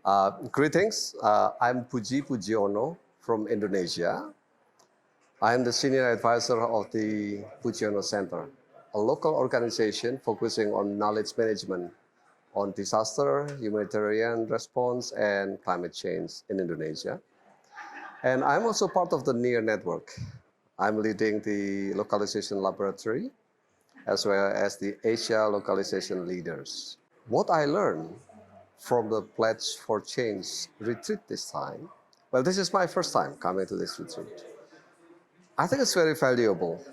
Greetings, I'm Puji Pujiono from Indonesia. I am the senior advisor of the Pujiono Center, a local organization focusing on knowledge management on disaster, humanitarian response, and climate change in Indonesia. And I'm also part of the NEAR network. I'm leading the localization laboratory as well as the Asia localization leaders. What I learned from the Pledge for Change retreat this time, well, this is my first time coming to this retreat. I think it's very valuable,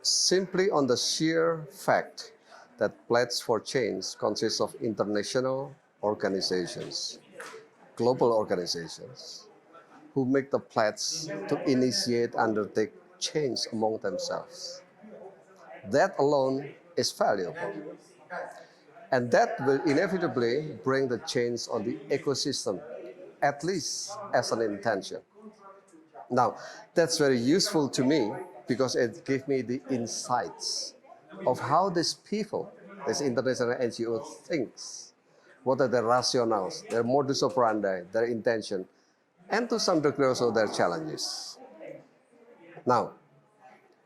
simply on the sheer fact that Pledge for Change consists of international organizations, global organizations, who make the pledge to initiate, undertake change among themselves. That alone is valuable. And that will inevitably bring the change on the ecosystem, at least as an intention. Now, that's very useful to me because it gives me the insights of how these people, this international NGO thinks, what are their rationales, their modus operandi, their intention, and to some degree also their challenges. Now,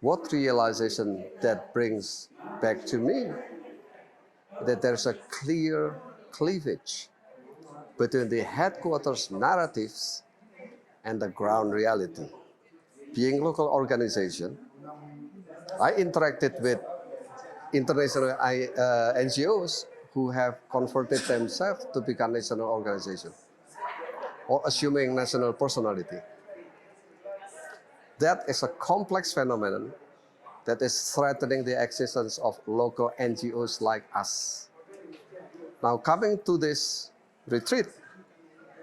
what realization that brings back to me that there's a clear cleavage between the headquarters narratives and the ground reality. Being local organization, I interacted with international NGOs who have converted themselves to become national organization or assuming national personality. That is a complex phenomenon that is threatening the existence of local NGOs like us. Now, coming to this retreat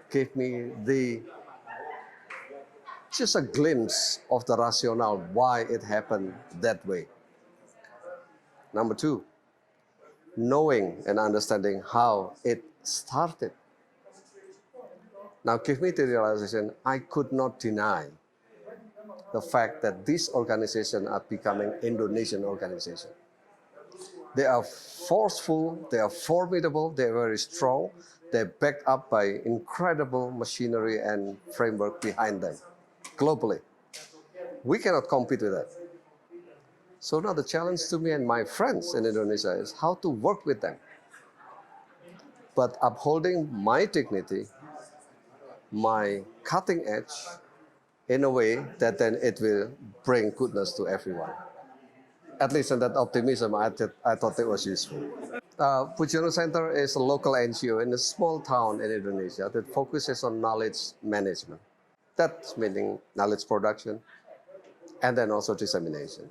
gave me just a glimpse of the rationale why it happened that way. Number two, knowing and understanding how it started. Now, give me the realization I could not deny the fact that these organizations are becoming Indonesian organizations. They are forceful, they are formidable, they are very strong, they're backed up by incredible machinery and framework behind them, globally. We cannot compete with that. So now the challenge to me and my friends in Indonesia is how to work with them, but upholding my dignity, my cutting edge, in a way that then it will bring goodness to everyone. At least in that optimism, I thought it was useful. Pujiono Center is a local NGO in a small town in Indonesia that focuses on knowledge management. That's meaning knowledge production and then also dissemination.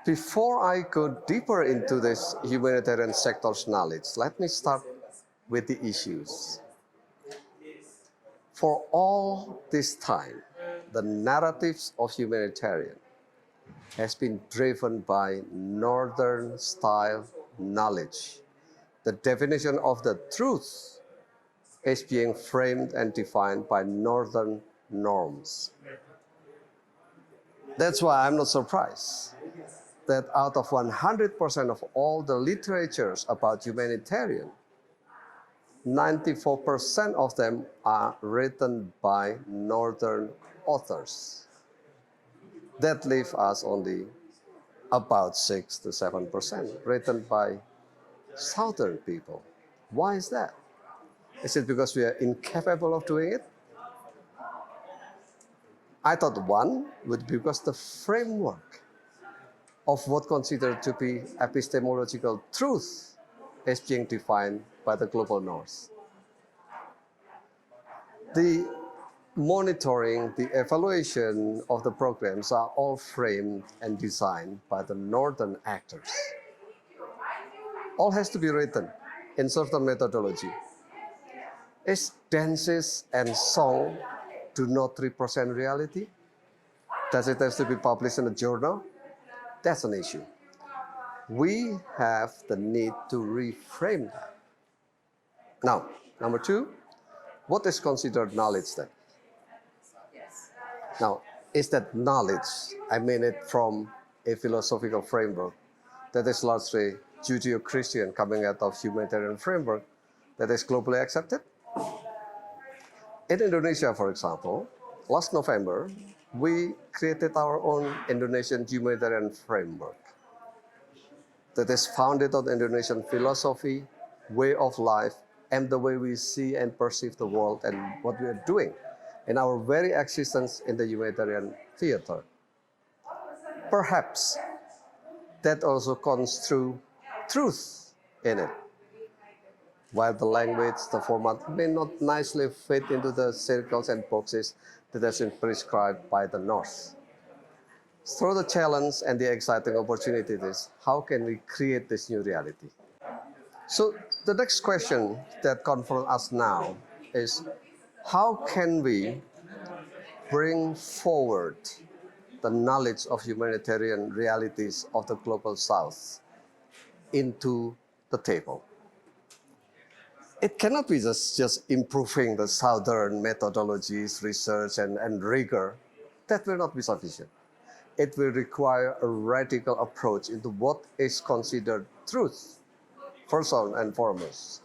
Before I go deeper into this humanitarian sector's knowledge, let me start with the issues. For all this time, the narratives of humanitarian has been driven by Northern-style knowledge. The definition of the truth is being framed and defined by Northern norms. That's why I'm not surprised that out of 100% of all the literatures about humanitarian, 94% of them are written by Northern authors. That leaves us only about 6 to 7% written by Southern people. Why is that? Is it because we are incapable of doing it? I thought one would be because the framework of what considered to be epistemological truth is being defined by the global north. The monitoring, the evaluation of the programs are all framed and designed by the Northern actors. All has to be written in certain methodology. Is dances and song do not represent reality? Does it have to be published in a journal? That's an issue. We have the need to reframe that. Now, number two, what is considered knowledge then? Now, is that knowledge, I mean it from a philosophical framework that is largely Judeo-Christian coming out of humanitarian framework, that is globally accepted? In Indonesia, for example, last November, we created our own Indonesian humanitarian framework that is founded on Indonesian philosophy, way of life, and the way we see and perceive the world and what we are doing in our very existence in the humanitarian theater. Perhaps that also comes through truth in it. While the language, the format may not nicely fit into the circles and boxes that has been prescribed by the North. Through the challenge and the exciting opportunity is, how can we create this new reality? So the next question that confronts us now is, how can we bring forward the knowledge of humanitarian realities of the global South into the table? It cannot be just improving the Southern methodologies, research, and rigor. That will not be sufficient. It will require a radical approach into what is considered truth, first and foremost.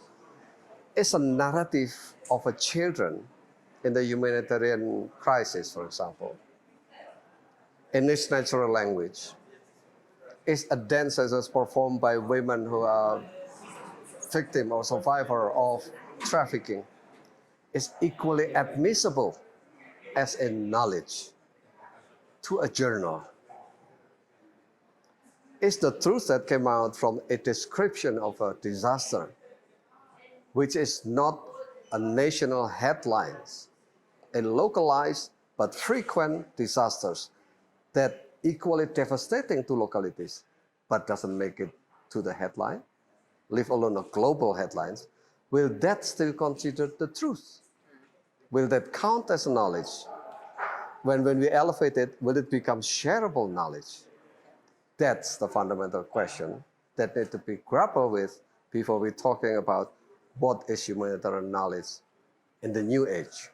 It's a narrative of a children in the humanitarian crisis, for example, in its natural language. It's a dance that is performed by women who are victim or survivor of trafficking. Is equally admissible as a knowledge to a journal. It's the truth that came out from a description of a disaster, which is not a national headlines, a localized but frequent disasters that equally devastating to localities, but doesn't make it to the headline, leave alone a global headlines. Will that still consider the truth? Will that count as knowledge? When we elevate it, will it become shareable knowledge? That's the fundamental question that needs to be grappled with before we're talking about what is humanitarian knowledge in the new age.